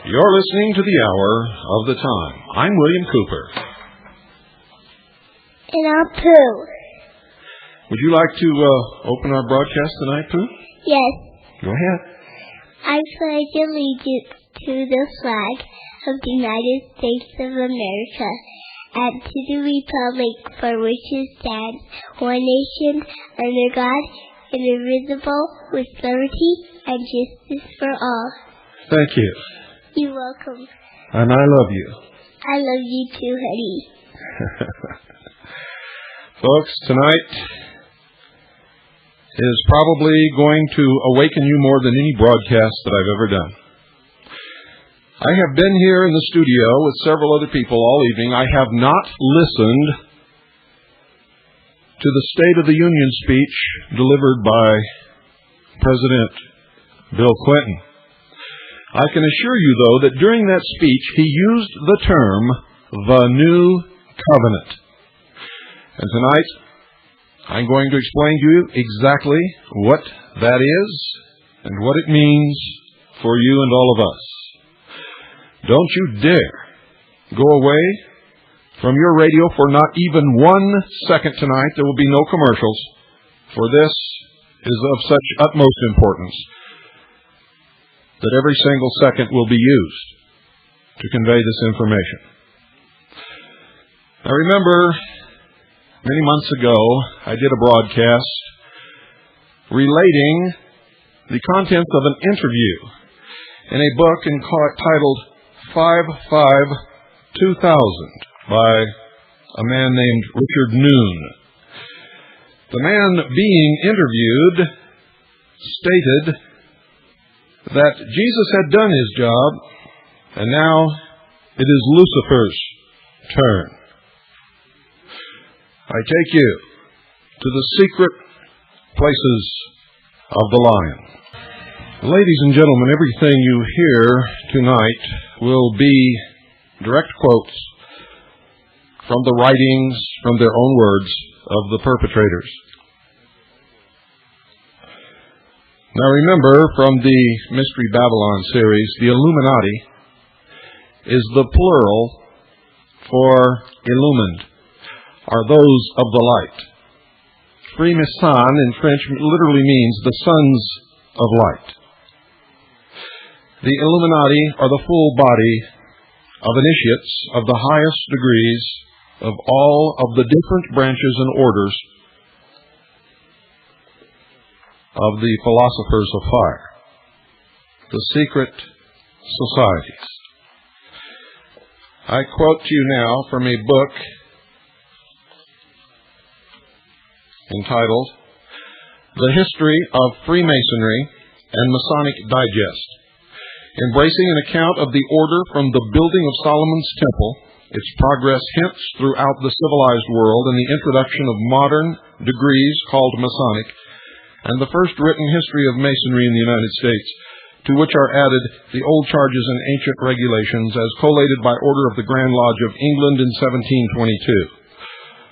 You're listening to the Hour of the Time. I'm William Cooper. And I'm Pooh. Would you like to open our broadcast tonight, Pooh? Yes. Go ahead. I pledge allegiance to the flag of the United States of America and to the republic for which it stands, one nation, under God, indivisible, with liberty and justice for all. Thank you. You're welcome. And I love you. I love you too, honey. Folks, tonight is probably going to awaken you more than any broadcast that I've ever done. I have been here in the studio with several other people all evening. I have not listened to the State of the Union speech delivered by President Bill Clinton. I can assure you, though, that during that speech he used the term, the New Covenant. And tonight, I'm going to explain to you exactly what that is and what it means for you and all of us. Don't you dare go away from your radio for not even 1 second tonight. There will be no commercials, for this is of such utmost importance that every single second will be used to convey this information. Now remember, many months ago, I did a broadcast relating the contents of an interview in a book entitled 5/5/2000 by a man named Richard Noon. The man being interviewed stated that Jesus had done his job, and now it is Lucifer's turn. I take you to the secret places of the lion. Ladies and gentlemen, everything you hear tonight will be direct quotes from the writings, from their own words, of the perpetrators. Now remember, from the Mystery Babylon series, the Illuminati is the plural for illumined, are those of the light. Freemason in French literally means the sons of light. The Illuminati are the full body of initiates of the highest degrees of all of the different branches and orders of the philosophers of fire, the secret societies. I quote to you now from a book entitled The History of Freemasonry and Masonic Digest, embracing an account of the order from the building of Solomon's Temple, its progress hence throughout the civilized world, and the introduction of modern degrees called Masonic, and the first written history of Masonry in the United States, to which are added the old charges and ancient regulations as collated by order of the Grand Lodge of England in 1722.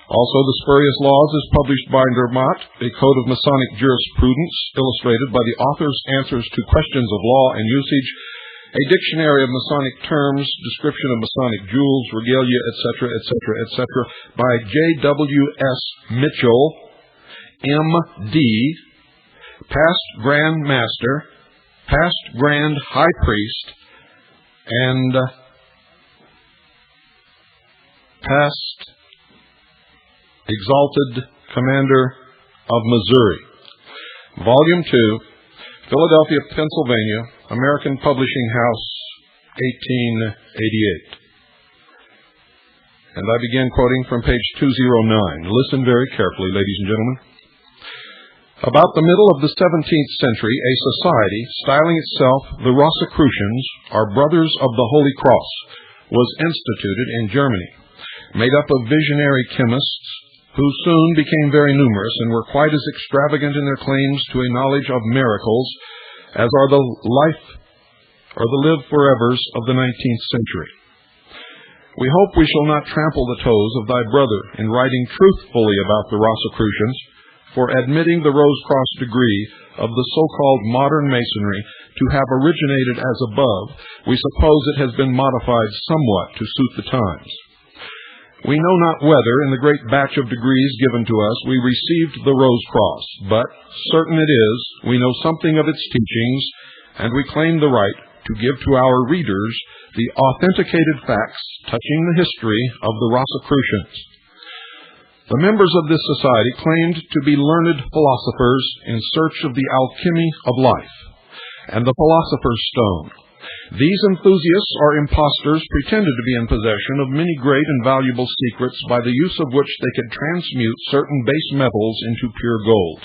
Also, the Spurious Laws is published by Dermot, a code of Masonic jurisprudence, illustrated by the author's answers to questions of law and usage, a dictionary of Masonic terms, description of Masonic jewels, regalia, etc., etc., etc., by J.W.S. Mitchell, M.D., past Grand Master, past Grand High Priest, and past Exalted Commander of Missouri. Volume 2, Philadelphia, Pennsylvania, American Publishing House, 1888. And I begin quoting from page 209. Listen very carefully, ladies and gentlemen. About the middle of the 17th century, a society, styling itself the Rosicrucians, or Brothers of the Holy Cross, was instituted in Germany, made up of visionary chemists, who soon became very numerous and were quite as extravagant in their claims to a knowledge of miracles as are the live-forevers of the 19th century. We hope we shall not trample the toes of thy brother in writing truthfully about the Rosicrucians, for admitting the Rose-Cross degree of the so-called modern Masonry to have originated as above, we suppose it has been modified somewhat to suit the times. We know not whether, in the great batch of degrees given to us, we received the Rose-Cross, but certain it is, we know something of its teachings, and we claim the right to give to our readers the authenticated facts touching the history of the Rosicrucians. The members of this society claimed to be learned philosophers in search of the alchemy of life and the philosopher's stone. These enthusiasts or impostors pretended to be in possession of many great and valuable secrets by the use of which they could transmute certain base metals into pure gold,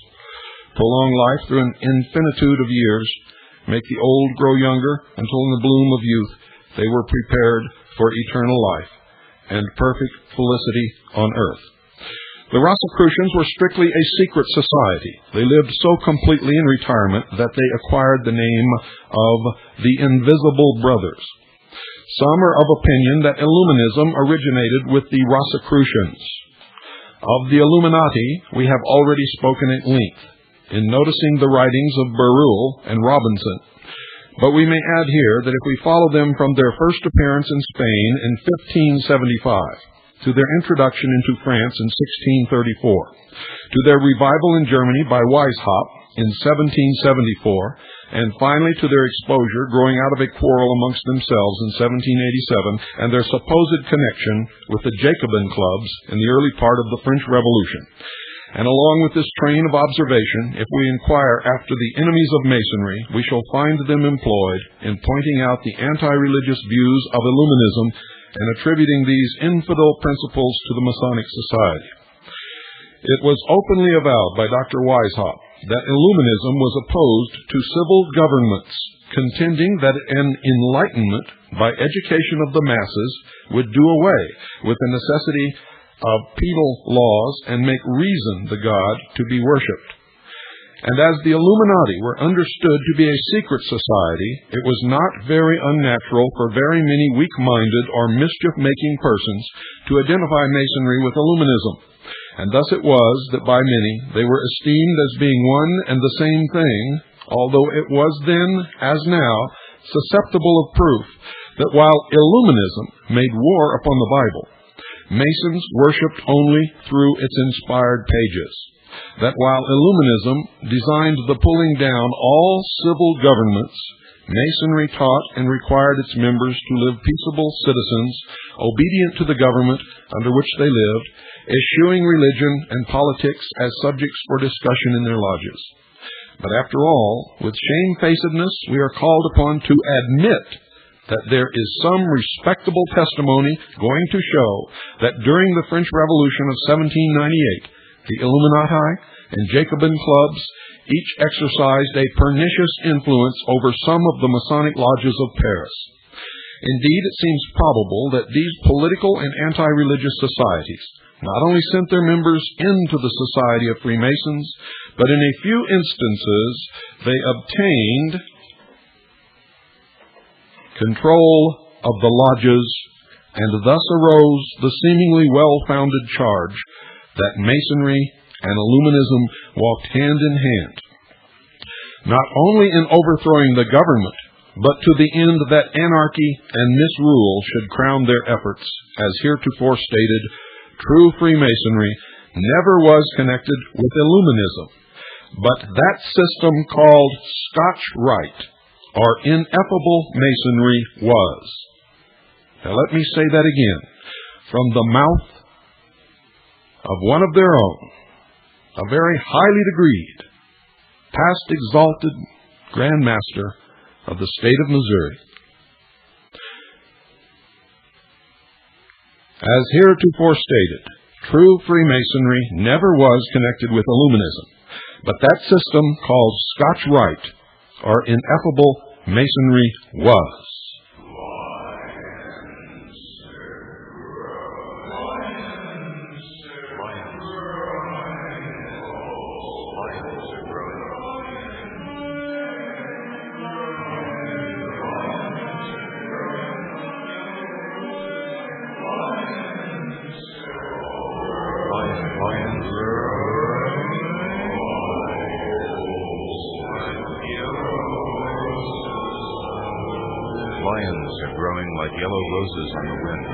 prolong life through an infinitude of years, make the old grow younger until in the bloom of youth they were prepared for eternal life and perfect felicity on earth. The Rosicrucians were strictly a secret society. They lived so completely in retirement that they acquired the name of the Invisible Brothers. Some are of opinion that Illuminism originated with the Rosicrucians. Of the Illuminati, we have already spoken at length in noticing the writings of Berulle and Robinson. But we may add here that if we follow them from their first appearance in Spain in 1575, to their introduction into France in 1634, to their revival in Germany by Weishaupt in 1774, and finally to their exposure growing out of a quarrel amongst themselves in 1787, and their supposed connection with the Jacobin clubs in the early part of the French Revolution. And along with this train of observation, if we inquire after the enemies of Masonry, we shall find them employed in pointing out the anti-religious views of Illuminism and attributing these infidel principles to the Masonic Society. It was openly avowed by Dr. Weishaupt that Illuminism was opposed to civil governments, contending that an enlightenment by education of the masses would do away with the necessity of penal laws and make reason the God to be worshipped. And as the Illuminati were understood to be a secret society, it was not very unnatural for very many weak-minded or mischief-making persons to identify Masonry with Illuminism. And thus it was that by many they were esteemed as being one and the same thing, although it was then, as now, susceptible of proof that while Illuminism made war upon the Bible, Masons worshipped only through its inspired pages. That while Illuminism designed the pulling down all civil governments, Masonry taught and required its members to live peaceable citizens, obedient to the government under which they lived, eschewing religion and politics as subjects for discussion in their lodges. But after all, with shamefacedness, we are called upon to admit that there is some respectable testimony going to show that during the French Revolution of 1798, the Illuminati and Jacobin clubs each exercised a pernicious influence over some of the Masonic lodges of Paris. Indeed, it seems probable that these political and anti-religious societies not only sent their members into the Society of Freemasons, but in a few instances they obtained control of the lodges, and thus arose the seemingly well-founded charge that Masonry and Illuminism walked hand in hand, not only in overthrowing the government, but to the end that anarchy and misrule should crown their efforts. As heretofore stated, true Freemasonry never was connected with Illuminism, but that system called Scotch Rite, or ineffable Masonry, was. Now let me say that again, from the mouth of one of their own, a very highly degreed, past exalted Grand Master of the state of Missouri. As heretofore stated, true Freemasonry never was connected with Illuminism, but that system called Scotch Rite, or ineffable Masonry, was. Lions are growing like yellow roses on the wind.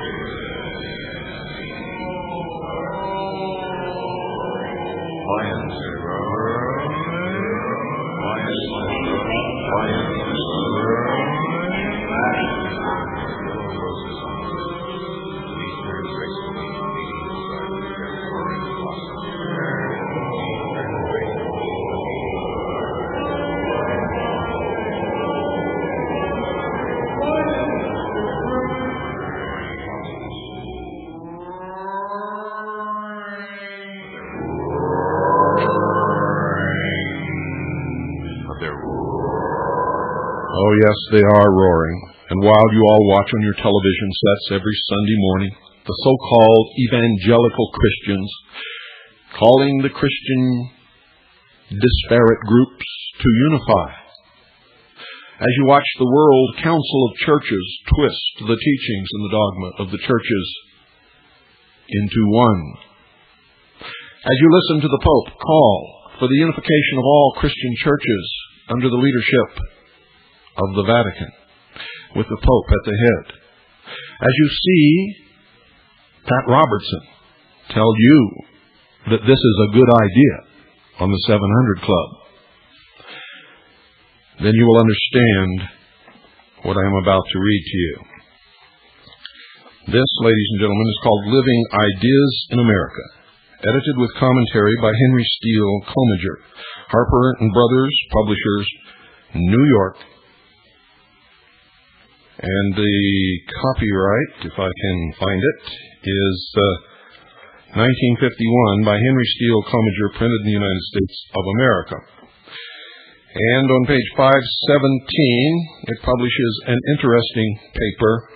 Lions are growing. Lions are growing. Lions are growing. Yellow roses on the wind. These birds gracefully beating the sky with their orange blossoms. Oh, yes, they are roaring. And while you all watch on your television sets every Sunday morning, the so-called evangelical Christians calling the Christian disparate groups to unify. As you watch the World Council of Churches twist the teachings and the dogma of the churches into one. As you listen to the Pope call for the unification of all Christian churches under the leadership of the Vatican, with the Pope at the head. As you see Pat Robertson tell you that this is a good idea on the 700 Club, then you will understand what I am about to read to you. This, ladies and gentlemen, is called Living Ideas in America, edited with commentary by Henry Steele Commager, Harper and Brothers, publishers, New York. And the copyright, if I can find it, is 1951 by Henry Steele Commager, printed in the United States of America. And on page 517, it publishes an interesting paper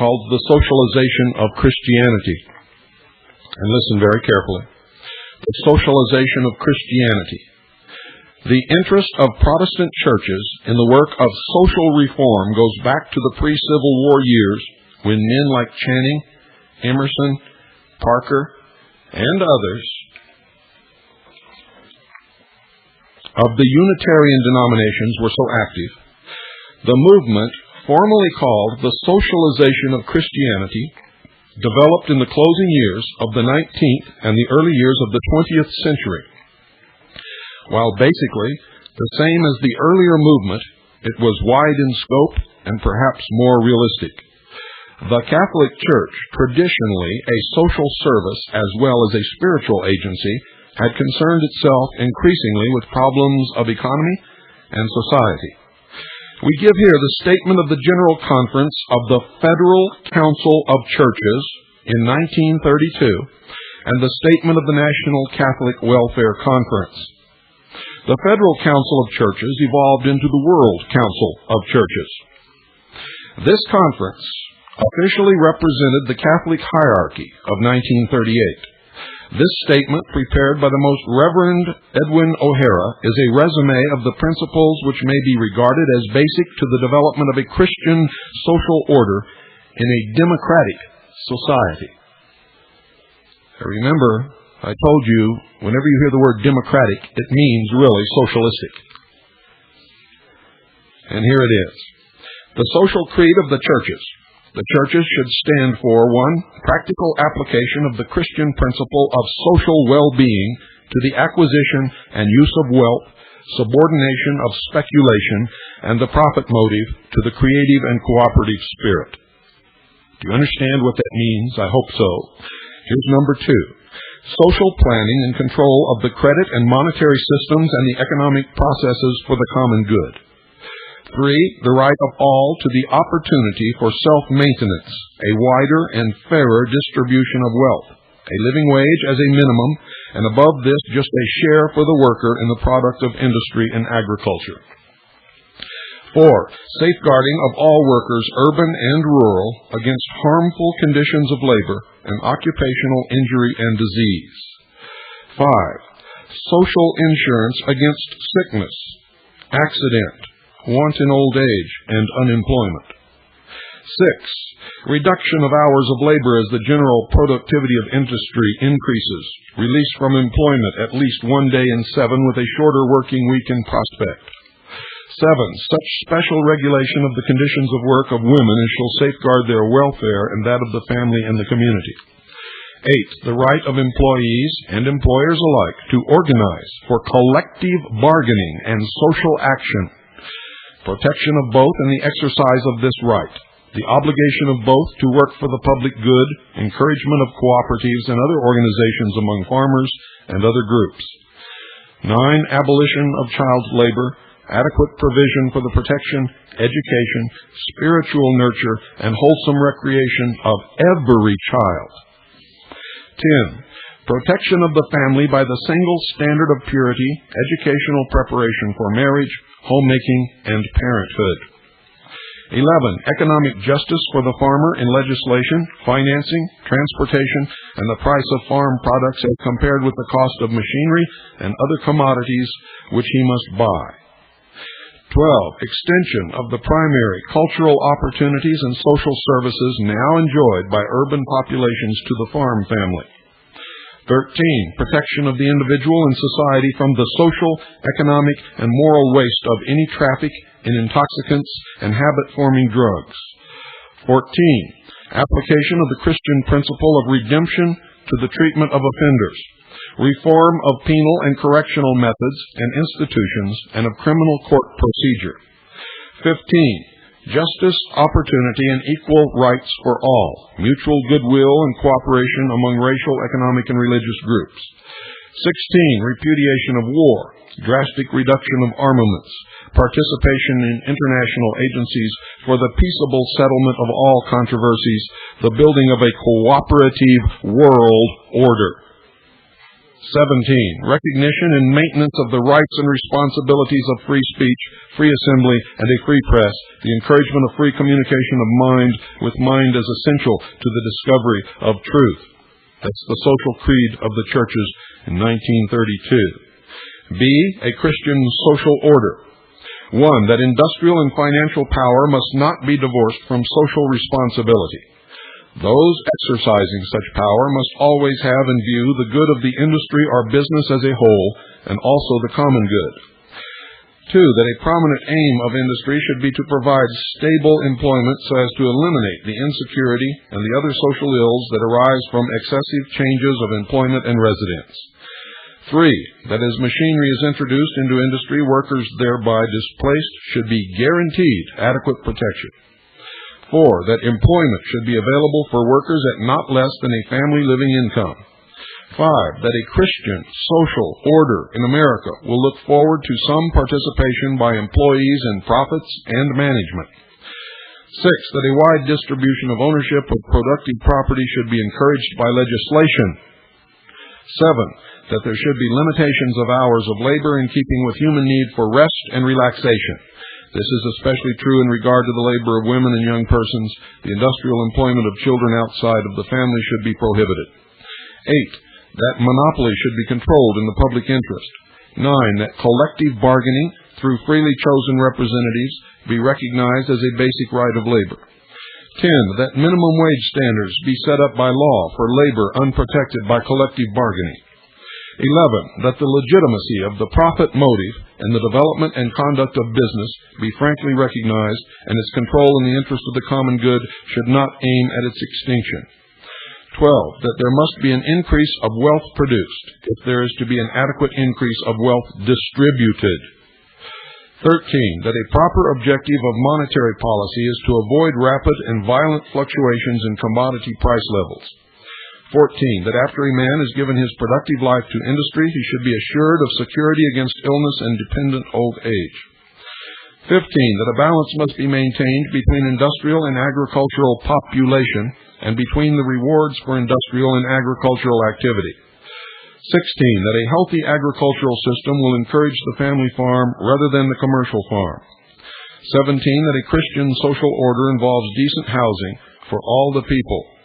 called The Socialization of Christianity. And listen very carefully. The Socialization of Christianity. The interest of Protestant churches in the work of social reform goes back to the pre-Civil War years, when men like Channing, Emerson, Parker, and others of the Unitarian denominations were so active. The movement, formally called the Socialization of Christianity, developed in the closing years of the 19th and the early years of the 20th century. While basically the same as the earlier movement, it was wide in scope and perhaps more realistic. The Catholic Church, traditionally a social service as well as a spiritual agency, had concerned itself increasingly with problems of economy and society. We give here the statement of the General Conference of the Federal Council of Churches in 1932 and the statement of the National Catholic Welfare Conference. The Federal Council of Churches evolved into the World Council of Churches. This conference officially represented the Catholic hierarchy of 1938. This statement, prepared by the Most Reverend Edwin O'Hara, is a resume of the principles which may be regarded as basic to the development of a Christian social order in a democratic society. Remember, I told you, whenever you hear the word democratic, it means really socialistic. And here it is. The social creed of the churches. The churches should stand for 1. Practical application of the Christian principle of social well-being to the acquisition and use of wealth, subordination of speculation, and the profit motive to the creative and cooperative spirit. Do you understand what that means? I hope so. Here's number 2. Social planning and control of the credit and monetary systems and the economic processes for the common good. 3. The right of all to the opportunity for self-maintenance, a wider and fairer distribution of wealth, a living wage as a minimum, and above this just a share for the worker in the product of industry and agriculture. 4. Safeguarding of all workers, urban and rural, against harmful conditions of labor and occupational injury and disease. 5. Social insurance against sickness, accident, want in old age, and unemployment. 6. Reduction of hours of labor as the general productivity of industry increases. Release from employment at least 1 day in 7 with a shorter working week in prospect. 7. Such special regulation of the conditions of work of women as shall safeguard their welfare and that of the family and the community. 8. The right of employees and employers alike to organize for collective bargaining and social action. Protection of both and the exercise of this right. The obligation of both to work for the public good. Encouragement of cooperatives and other organizations among farmers and other groups. 9. Abolition of child labor. Adequate provision for the protection, education, spiritual nurture, and wholesome recreation of every child. 10. Protection of the family by the single standard of purity, educational preparation for marriage, homemaking, and parenthood. 11. Economic justice for the farmer in legislation, financing, transportation, and the price of farm products as compared with the cost of machinery and other commodities which he must buy. 12. Extension of the primary cultural opportunities and social services now enjoyed by urban populations to the farm family. 13. Protection of the individual and society from the social, economic, and moral waste of any traffic in intoxicants and habit-forming drugs. 14. Application of the Christian principle of redemption to the treatment of offenders. Reform of penal and correctional methods and institutions and of criminal court procedure. 15. Justice, opportunity, and equal rights for all. Mutual goodwill and cooperation among racial, economic, and religious groups. 16. Repudiation of war. Drastic reduction of armaments. Participation in international agencies for the peaceable settlement of all controversies. The building of a cooperative world order. 17. Recognition and maintenance of the rights and responsibilities of free speech, free assembly, and a free press. The encouragement of free communication of mind with mind as essential to the discovery of truth. That's the social creed of the churches in 1932. B. A Christian social order. 1. That industrial and financial power must not be divorced from social responsibility. Those exercising such power must always have in view the good of the industry or business as a whole, and also the common good. 2. That a prominent aim of industry should be to provide stable employment so as to eliminate the insecurity and the other social ills that arise from excessive changes of employment and residence. 3. That as machinery is introduced into industry, workers thereby displaced should be guaranteed adequate protection. 4. That employment should be available for workers at not less than a family living income. 5. That a Christian social order in America will look forward to some participation by employees in profits and management. 6. That a wide distribution of ownership of productive property should be encouraged by legislation. 7. That there should be limitations of hours of labor in keeping with human need for rest and relaxation. This is especially true in regard to the labor of women and young persons. The industrial employment of children outside of the family should be prohibited. 8. That monopoly should be controlled in the public interest. 9. That collective bargaining through freely chosen representatives be recognized as a basic right of labor. 10. That minimum wage standards be set up by law for labor unprotected by collective bargaining. 11. That the legitimacy of the profit motive and the development and conduct of business be frankly recognized, and its control in the interest of the common good should not aim at its extinction. 12. That there must be an increase of wealth produced, if there is to be an adequate increase of wealth distributed. 13. That a proper objective of monetary policy is to avoid rapid and violent fluctuations in commodity price levels. 14. That after a man has given his productive life to industry, he should be assured of security against illness and dependent old age. 15. That a balance must be maintained between industrial and agricultural population and between the rewards for industrial and agricultural activity. 16. That a healthy agricultural system will encourage the family farm rather than the commercial farm. 17. That a Christian social order involves decent housing for all the people.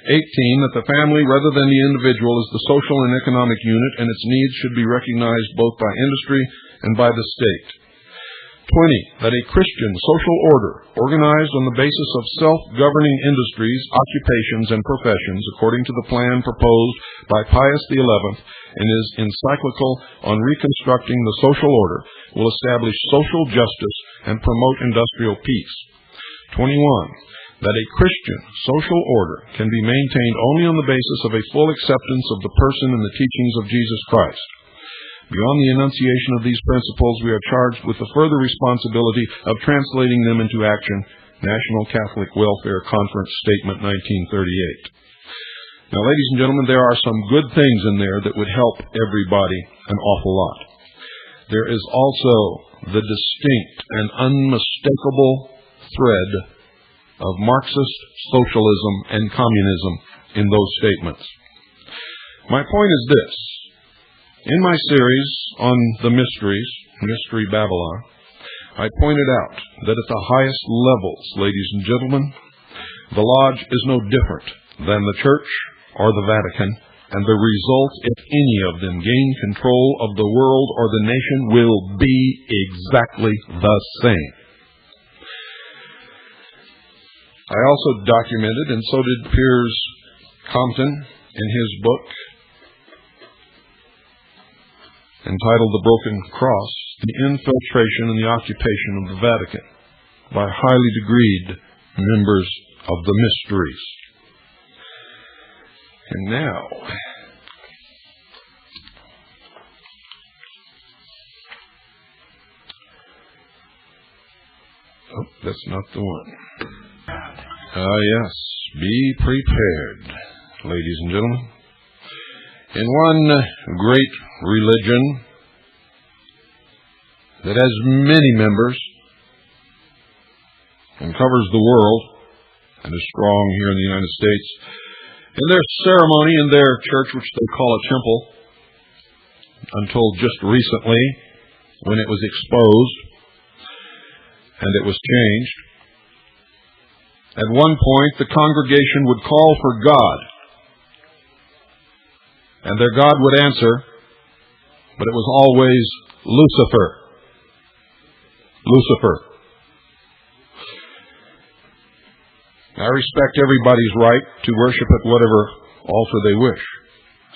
18. That the family rather than the individual is the social and economic unit, and its needs should be recognized both by industry and by the state. 20. That a Christian social order, organized on the basis of self-governing industries, occupations, and professions, according to the plan proposed by Pius XI in his encyclical on reconstructing the social order, will establish social justice and promote industrial peace. 21. That a Christian social order can be maintained only on the basis of a full acceptance of the person and the teachings of Jesus Christ. Beyond the enunciation of these principles, we are charged with the further responsibility of translating them into action. National Catholic Welfare Conference Statement 1938. Now, ladies and gentlemen, there are some good things in there that would help everybody an awful lot. There is also the distinct and unmistakable thread of Marxist socialism and communism in those statements. My point is this. In my series on the mysteries, Mystery Babylon, I pointed out that at the highest levels, ladies and gentlemen, the Lodge is no different than the Church or the Vatican, and the result, if any of them gain control of the world or the nation, will be exactly the same. I also documented, and so did Piers Compton in his book entitled The Broken Cross, the infiltration and the occupation of the Vatican by highly degreed members of the mysteries. And now, that's not the one. Yes, be prepared, ladies and gentlemen. In one great religion that has many members and covers the world and is strong here in the United States, in their ceremony in their church, which they call a temple, until just recently when it was exposed and it was changed, at one point the congregation would call for God, and their God would answer, but it was always Lucifer. Lucifer. I respect everybody's right to worship at whatever altar they wish,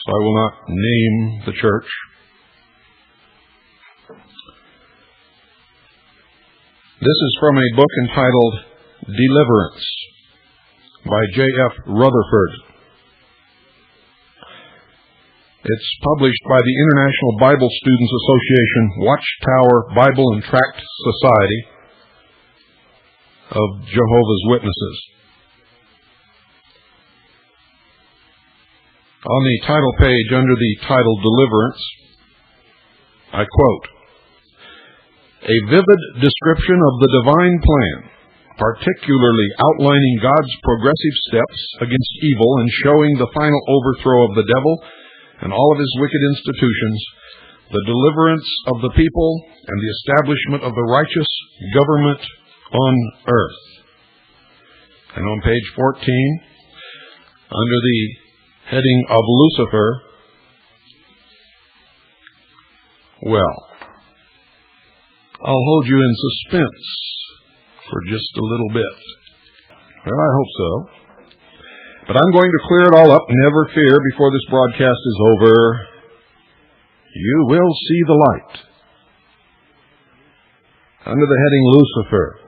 so I will not name the church. This is from a book entitled Deliverance by J.F. Rutherford. It's published by the International Bible Students Association Watchtower Bible and Tract Society of Jehovah's Witnesses. On the title page, under the title Deliverance, I quote, "A vivid description of the divine plan, particularly outlining God's progressive steps against evil and showing the final overthrow of the devil and all of his wicked institutions, the deliverance of the people, and the establishment of the righteous government on earth." And on page 14, under the heading of Lucifer, well, I'll hold you in suspense for just a little bit. Well, I hope so. But I'm going to clear it all up, never fear, before this broadcast is over. You will see the light. Under the heading Lucifer,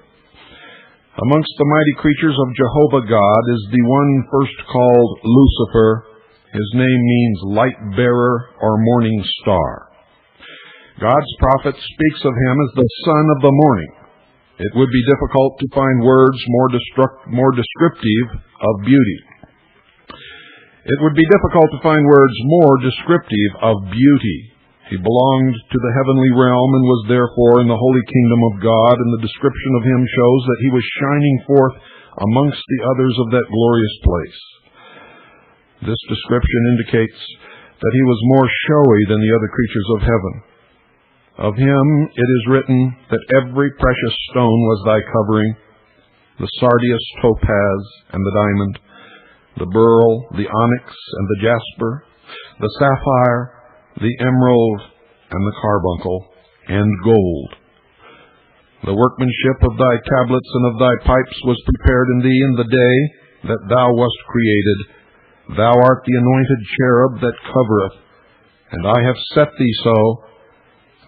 amongst the mighty creatures of Jehovah God is the one first called Lucifer. His name means light bearer or morning star. God's prophet speaks of him as the son of the morning. It would be difficult to find words more descriptive of beauty. It would be difficult to find words more descriptive of beauty. He belonged to the heavenly realm and was therefore in the holy kingdom of God, and the description of him shows that he was shining forth amongst the others of that glorious place. This description indicates that he was more showy than the other creatures of heaven. Of him it is written that every precious stone was thy covering, the sardius, topaz, and the diamond, the beryl, the onyx, and the jasper, the sapphire, the emerald, and the carbuncle, and gold. The workmanship of thy tablets and of thy pipes was prepared in thee in the day that thou wast created. Thou art the anointed cherub that covereth, and I have set thee so.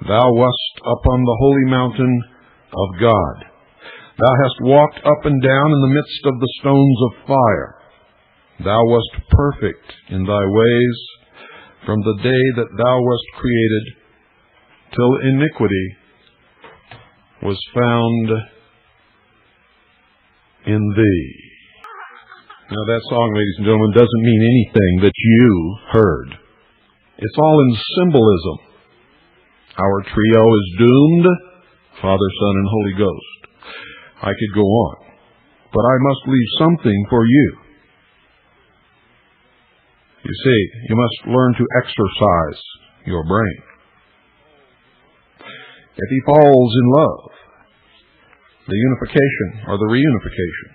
Thou wast upon the holy mountain of God. Thou hast walked up and down in the midst of the stones of fire. Thou wast perfect in thy ways from the day that thou wast created, till iniquity was found in thee. Now that song, ladies and gentlemen, doesn't mean anything that you heard. It's all in symbolism. Our trio is doomed, Father, Son, and Holy Ghost. I could go on, but I must leave something for you. You see, you must learn to exercise your brain. If he falls in love, the unification or the reunification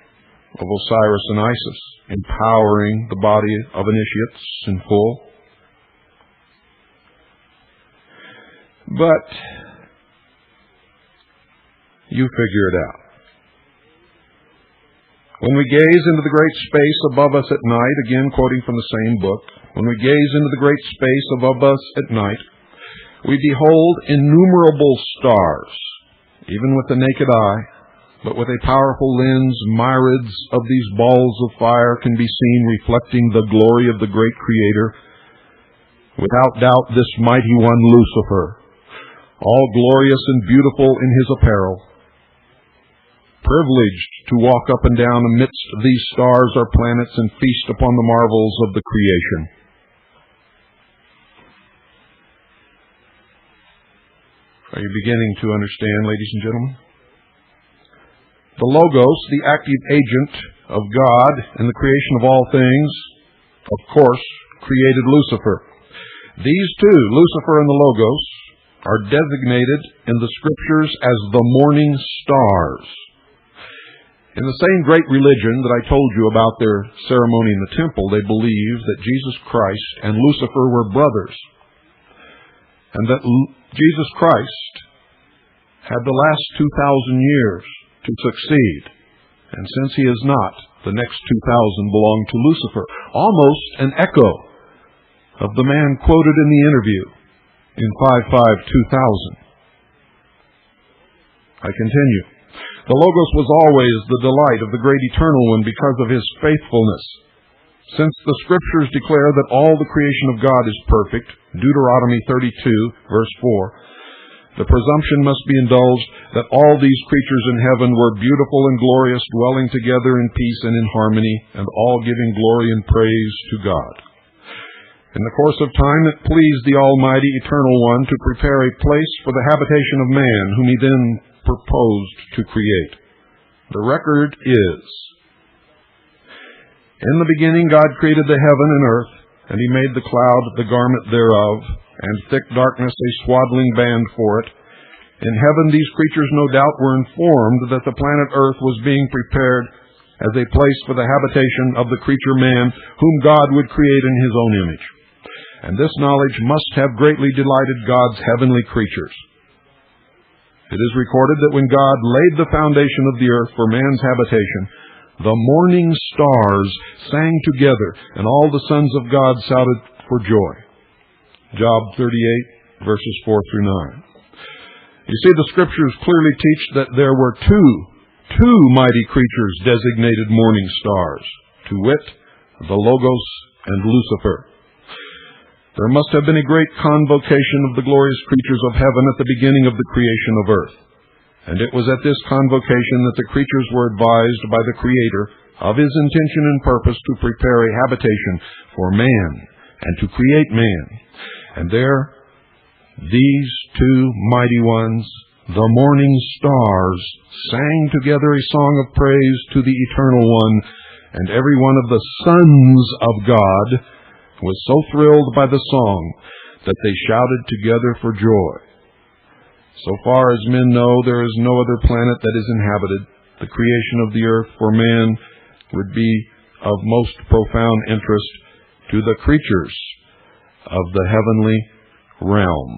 of Osiris and Isis, empowering the body of initiates in full. But you figure it out. When we gaze into the great space above us at night, again quoting from the same book, when we gaze into the great space above us at night, we behold innumerable stars, even with the naked eye, but with a powerful lens, myriads of these balls of fire can be seen reflecting the glory of the great Creator. Without doubt, this mighty one, Lucifer, all glorious and beautiful in his apparel, privileged to walk up and down amidst these stars or planets and feast upon the marvels of the creation. Are you beginning to understand, ladies and gentlemen? The Logos, the active agent of God in the creation of all things, of course, created Lucifer. These two, Lucifer and the Logos, are designated in the Scriptures as the morning stars. In the same great religion that I told you about their ceremony in the temple, they believe that Jesus Christ and Lucifer were brothers, and that Jesus Christ had the last 2,000 years to succeed. And since he is not, the next 2,000 belong to Lucifer. Almost an echo of the man quoted in the interview in 5-5-2000. I continue. The Logos was always the delight of the great Eternal One because of his faithfulness. Since the Scriptures declare that all the creation of God is perfect, Deuteronomy 32, verse 4, the presumption must be indulged that all these creatures in heaven were beautiful and glorious, dwelling together in peace and in harmony, and all giving glory and praise to God. In the course of time, it pleased the Almighty Eternal One to prepare a place for the habitation of man, whom he then proposed to create. The record is, in the beginning God created the heaven and earth, and he made the cloud the garment thereof, and thick darkness a swaddling band for it. In heaven these creatures no doubt were informed that the planet earth was being prepared as a place for the habitation of the creature man, whom God would create in his own image. And this knowledge must have greatly delighted God's heavenly creatures. It is recorded that when God laid the foundation of the earth for man's habitation, the morning stars sang together, and all the sons of God shouted for joy. Job 38, verses 4-9. You see, the Scriptures clearly teach that there were two mighty creatures designated morning stars, to wit, the Logos and Lucifer. There must have been a great convocation of the glorious creatures of heaven at the beginning of the creation of earth. And it was at this convocation that the creatures were advised by the Creator of his intention and purpose to prepare a habitation for man and to create man. And there, these two mighty ones, the morning stars, sang together a song of praise to the Eternal One, and every one of the sons of God was so thrilled by the song that they shouted together for joy. So far as men know, there is no other planet that is inhabited. The creation of the earth for man would be of most profound interest to the creatures of the heavenly realm.